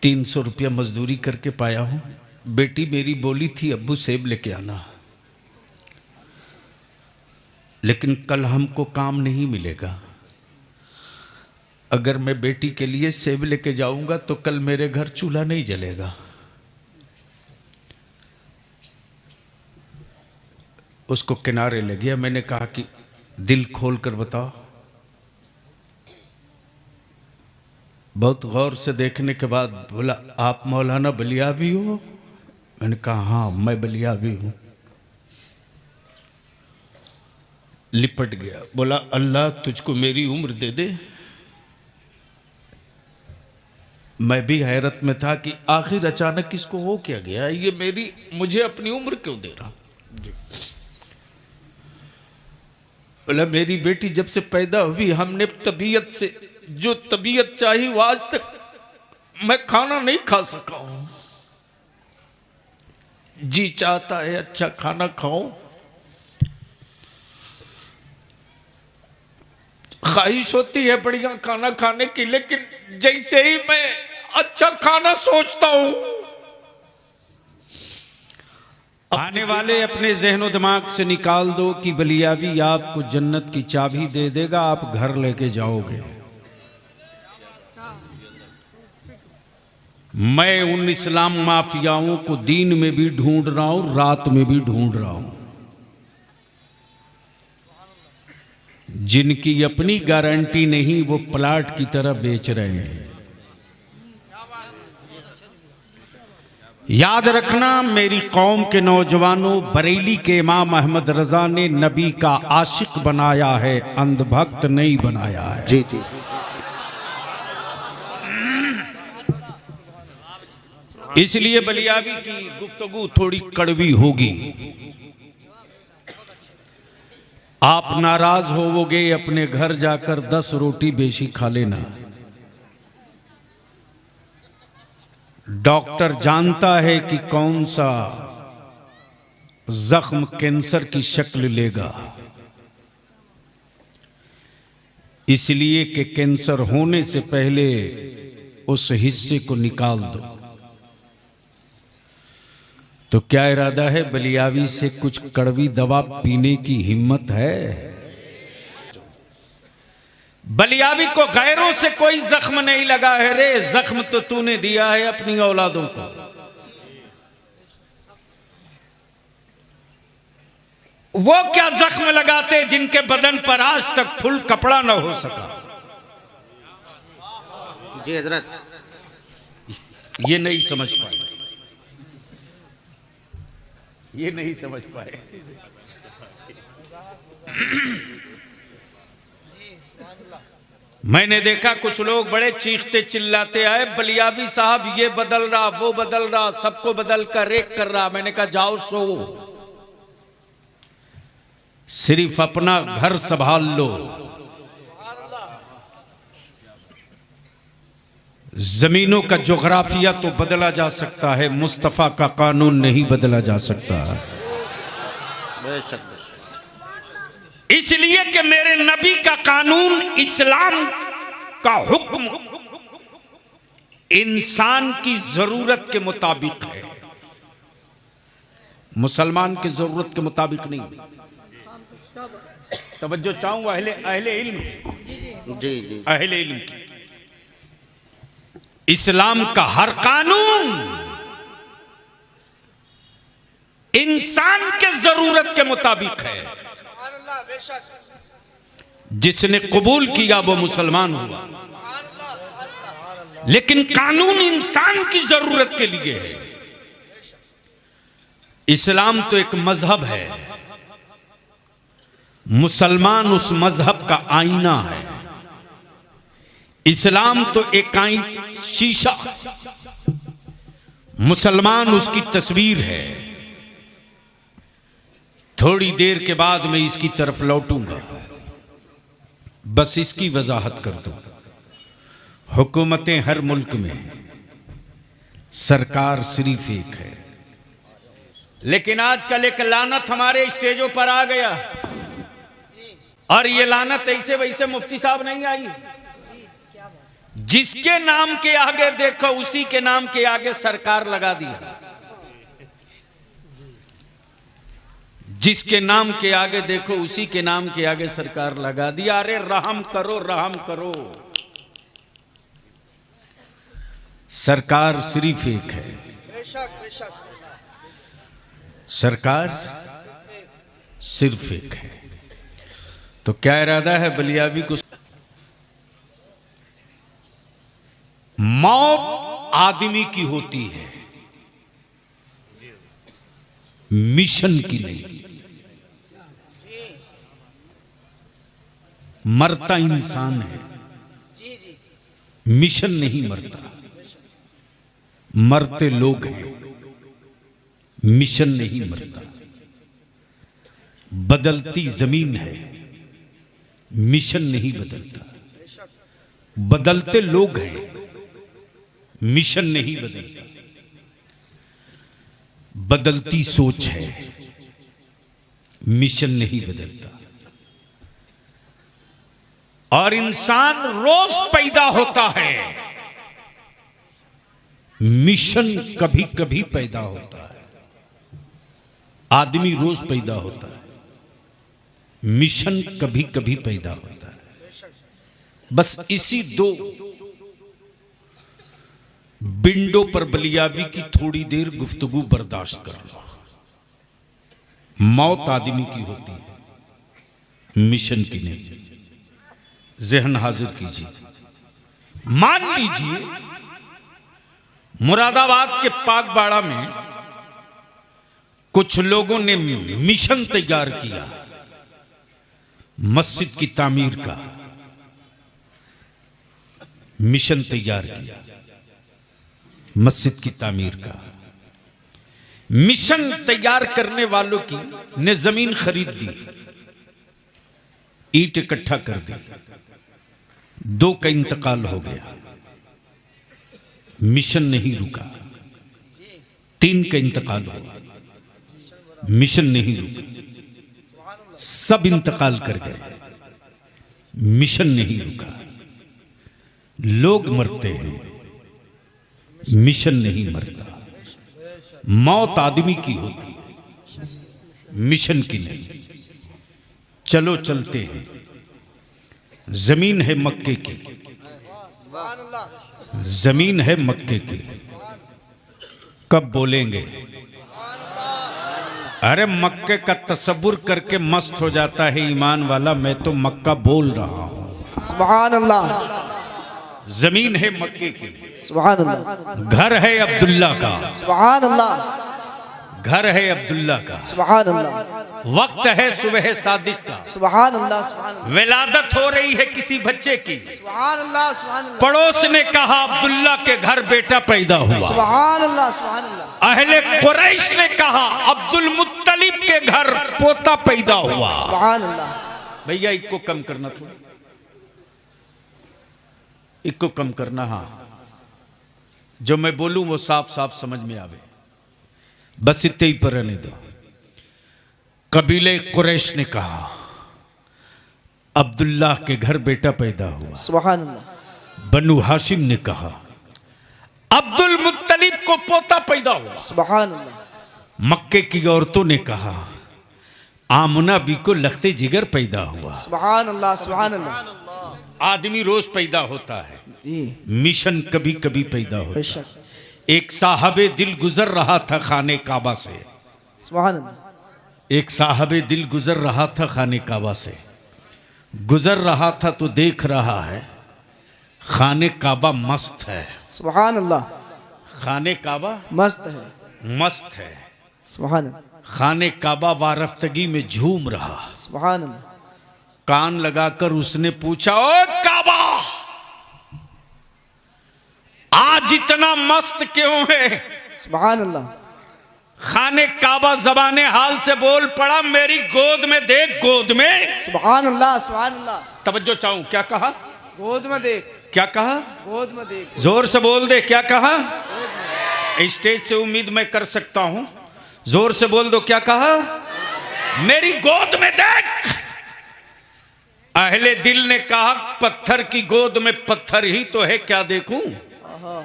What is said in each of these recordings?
300 रुपया मजदूरी करके पाया हूँ। बेटी मेरी बोली थी अब्बू सेब लेके आना, लेकिन कल हमको काम नहीं मिलेगा। अगर मैं बेटी के लिए सेब लेके जाऊंगा तो कल मेरे घर चूल्हा नहीं जलेगा। उसको किनारे ले गया। मैंने कहा कि दिल खोल कर बताओ। बहुत गौर से देखने के बाद बोला, आप मौलाना बलियावी हो? मैंने कहा हाँ मैं बलियावी हूं। लिपट गया। बोला अल्लाह तुझको मेरी उम्र दे दे। मैं भी हैरत में था कि आखिर अचानक इसको हो क्या गया, ये मुझे अपनी उम्र क्यों दे रहा। बोला मेरी बेटी जब से पैदा हुई हमने तबीयत से जो तबीयत चाहिए वो आज तक मैं खाना नहीं खा सका हूं। जी चाहता है अच्छा खाना खाऊं, ख्वाहिश होती है बढ़िया खाना खाने की, लेकिन जैसे ही मैं अच्छा खाना सोचता हूं, आने वाले अपने ज़हनो दिमाग से निकाल दो कि बलियावी आपको जन्नत की चाबी दे देगा, आप घर लेके जाओगे। मैं उन इस्लाम माफियाओं को दिन में भी ढूंढ रहा हूं, रात में भी ढूंढ रहा हूं, जिनकी अपनी गारंटी नहीं वो प्लाट की तरह बेच रहे हैं। याद रखना मेरी कौम के नौजवानों, बरेली के इमाम अहमद रजा ने नबी का आशिक बनाया है, अंधभक्त नहीं बनाया है। जी जी। इसलिए बलियावी की गुफ्तगू थोड़ी कड़वी होगी। आप नाराज होवोगे, अपने घर जाकर 10 रोटी बेशी खा लेना। डॉक्टर जानता है कि कौन सा जख्म कैंसर की शक्ल लेगा, इसलिए कि कैंसर होने से पहले उस हिस्से को निकाल दो। तो क्या इरादा है, बलियावी से कुछ कड़वी दवा पीने की हिम्मत है? बलियावी को गैरों से कोई जख्म नहीं लगा है रे, जख्म तो तूने दिया है अपनी औलादों को। वो क्या जख्म लगाते जिनके बदन पर आज तक फुल कपड़ा न हो सका। जी हजरत, ये नहीं समझ पाए, ये नहीं समझ पाए। मैंने देखा कुछ लोग बड़े चीखते चिल्लाते आए, बलियावी साहब ये बदल रहा वो बदल रहा, सबको बदल कर एक कर रहा। मैंने कहा जाओ सो, सिर्फ अपना घर संभाल लो। जमीनों का जोग्राफिया तो बदला जा सकता है, मुस्तफा का कानून नहीं बदला जा सकता। इसलिए कि मेरे नबी का कानून, इस्लाम का हुक्म इंसान की जरूरत के मुताबिक है, मुसलमान की जरूरत के मुताबिक नहीं। तवज्जो चाहूंगा अहले इल्म, जी जी, अहले इल्म की। इस्लाम का हर कानून इंसान के जरूरत के मुताबिक है। जिसने कबूल किया वो मुसलमान हुआ, लेकिन कानून इंसान की जरूरत के लिए है। इस्लाम तो एक मजहब है, मुसलमान उस मजहब का आईना है। इस्लाम तो एक शीशा, मुसलमान उसकी तस्वीर है। थोड़ी देर के बाद मैं इसकी तरफ लौटूंगा, बस इसकी वजाहत कर दूं। हुकूमतें हर मुल्क में, सरकार सिर्फ एक है, लेकिन आजकल एक लानत हमारे स्टेजों पर आ गया, और ये लानत ऐसे वैसे मुफ्ती साहब नहीं आई, जिसके नाम के आगे देखो उसी के नाम के आगे सरकार लगा दिया। जिसके नाम के आगे देखो उसी के नाम के आगे सरकार लगा दिया। अरे रहम करो, रहम करो। सरकार सिर्फ एक है, सरकार सिर्फ एक है। तो क्या इरादा है बलियावी को? मौत आदमी की होती है, मिशन की नहीं। मरता इंसान है, मिशन नहीं मरता। मरते लोग हैं, मिशन नहीं मरता। बदलती जमीन है, मिशन नहीं बदलता। बदलते लोग हैं, मिशन नहीं बदलता। बदलती सोच है, मिशन नहीं बदलता। और इंसान रोज पैदा होता है, मिशन कभी कभी पैदा होता है। आदमी रोज पैदा होता है, मिशन कभी कभी पैदा होता है। बस इसी दो बिंडो पर बलियाबी की थोड़ी देर गुफ्तगू बर्दाश्त कर लो। मौत आदमी की होती है, मिशन की नहीं। जहन हाजिर कीजिए। मान लीजिए मुरादाबाद के पाकबाड़ा में कुछ लोगों ने मिशन तैयार किया मस्जिद की तामीर का। मिशन तैयार किया मस्जिद की तामीर का। मिशन तैयार करने वालों की ने जमीन खरीद दी, ईंट इकट्ठा कर दी। 2 का इंतकाल हो गया, मिशन नहीं रुका। 3 का इंतकाल हुआ, मिशन नहीं रुका। सब इंतकाल कर गए, मिशन नहीं रुका। लोग मरते हैं, मिशन नहीं मरता। मौत आदमी की होती है, मिशन की नहीं। चलो चलते हैं। जमीन है मक्के की, जमीन है मक्के की। कब बोलेंगे? अरे मक्के का तसव्वुर करके मस्त हो जाता है ईमान वाला। मैं तो मक्का बोल रहा हूं। सुभान अल्लाह। जमीन है मक्के की, सुभान अल्लाह। घर है अब्दुल्ला का, सुभान अल्लाह। घर है अब्दुल्ला का। सुभान अल्लाह। वक्त है सुबह सादिक का। सुभान अल्लाह। सुभान अल्लाह। विलादत हो रही है किसी बच्चे की। सुभान अल्लाह। सुभान अल्लाह। पड़ोस ने कहा अब्दुल्ला के घर बेटा पैदा हुआ। सुभान अल्लाह। सुभान अल्लाह। अहले कुरैश ने कहा अब्दुल मुत्तलिब के घर पोता पैदा हुआ। सुभान अल्लाह। भैया इनको कम करना, थोड़ा इनको कम करना। हाँ, जो मैं बोलूं वो साफ साफ समझ में आवे। बस इतने ही पर रहने दो। कबीले कुरैश ने कहा अब्दुल्ला के घर बेटा पैदा हुआ। सुभान अल्लाह। बनु हाशिम ने कहा अब्दुल मुत्तलिब को पोता पैदा हुआ। सुभान अल्लाह। मक्के की औरतों ने कहा आमना बी को लखते जिगर पैदा हुआ। सुभान अल्लाह। सुभान अल्लाह। आदमी रोज पैदा होता है, मिशन कभी कभी पैदा होता है। एक साहबे दिल गुजर रहा था खाने काबा से। सुभान अल्लाह। एक साहबे दिल गुजर रहा था खाने काबा से। गुजर रहा था तो देख रहा है खाने काबा मस्त है। सुभान अल्लाह। खाने काबा मस्त है, मस्त है। सुभान अल्लाह। खाने काबा वारफ्तगी में झूम रहा। सुभान अल्लाह। कान लगाकर उसने पूछा ओ काबा, आज इतना मस्त क्यों है? सुभान अल्लाह। खाने काबा जबाने हाल से बोल पड़ा मेरी गोद में देख, गोद में। सुभान अल्लाह। सुभान अल्लाह। तवज्जो चाहूं, क्या कहा? गोद में देख। क्या कहा? गोद में देख। जोर से बोल दे, क्या कहा? स्टेज से उम्मीद मैं कर सकता हूं, जोर से बोल दो, क्या कहा? मेरी गोद में देख। अहले दिल ने कहा पत्थर की गोद में पत्थर ही तो है, क्या देखूं? आहा।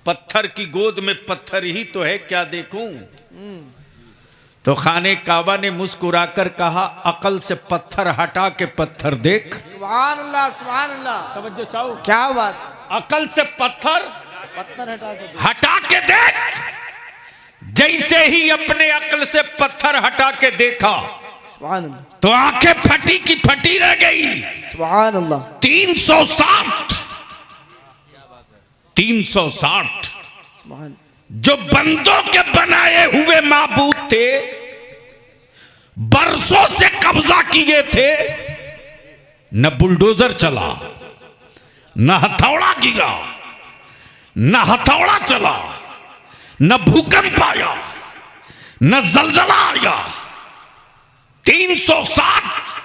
पत्थर की गोद में पत्थर ही तो है, क्या देखूं? तो खाने काबा ने मुस्कुराकर कहा अकल से पत्थर हटा के पत्थर देख। सुभान अल्लाह, सुभान अल्लाह। तवज्जो चाहो, क्या बात। अकल से पत्थर पत्थर हटा के देख। जैसे ही अपने अकल से पत्थर हटा के देखा सुभान अल्लाह, तो आंखें फटी की फटी रह गई। सुभान अल्लाह। 360 360 सुभान। जो बंदों के बनाए हुए माबूद थे, बरसों से कब्जा किए थे, न बुलडोजर चला, न हथौड़ा गिरा, न हथौड़ा चला, न भूकंप आया, न जलजला आया। 360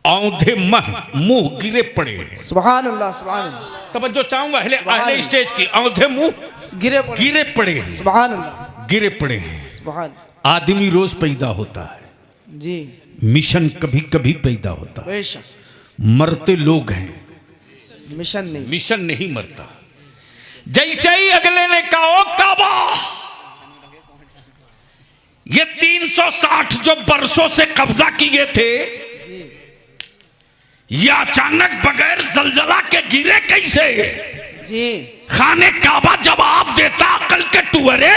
औंधे मुंह गिरे पड़े। सुभान अल्लाह, सुभान अल्लाह। तवज्जो चाहूंगा अहले स्टेज की, औंधे मुंह गिरे पड़े। सुभान अल्लाह, गिरे पड़े हैं। सुभान। आदमी रोज पैदा होता है, जी मिशन कभी कभी पैदा होता है। बेशक। मरते लोग हैं, मिशन नहीं। मिशन नहीं मरता। जैसे ही अगले ने कहा ओ काबा, ये 360 जो बरसों से कब्जा किए थे, ये अचानक बगैर जलजला के गिरे कैसे? जी। खाने काबा जवाब देता अकल के टुअरे,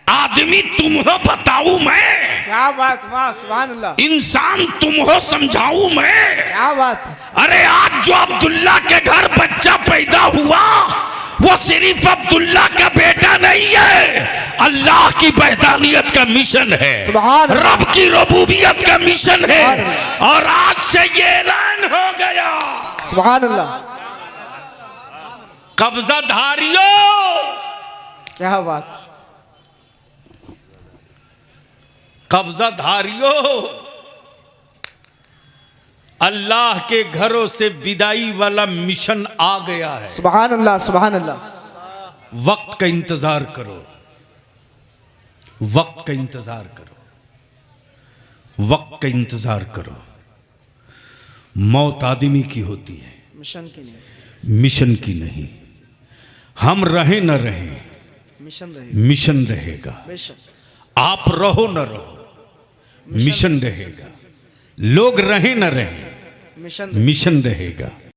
आदमी तुम हो बताऊं मैं, क्या बात, वाह, सुभान अल्लाह। इंसान तुम हो समझाऊं मैं। क्या बात। अरे आज जो अब्दुल्ला के घर बच्चा पैदा हुआ, वो सिर्फ अब्दुल्ला का बेटा नहीं है, अल्लाह की वहदानियत का मिशन है, सुभान अल्लाह। रब की रबूबियत का मिशन है। और आज से ये ऐलान हो गया, सुभान अल्लाह। कब्जाधारियों, क्या बात। कब्जाधारियों, अल्लाह के घरों से विदाई वाला मिशन आ गया है। सुभान अल्लाह, सुभान अल्लाह। वक्त का इंतजार करो, वक्त का इंतजार करो, वक्त का इंतजार करो। मौत आदमी की होती है, मिशन की नहीं। मिशन की नहीं। हम रहे न रहे, मिशन रहेगा। मिशन रहेगा। बेशक। आप रहो न रहो, मिशन रहेगा। लोग रहे न रहे, मिशन मिशन रहेगा।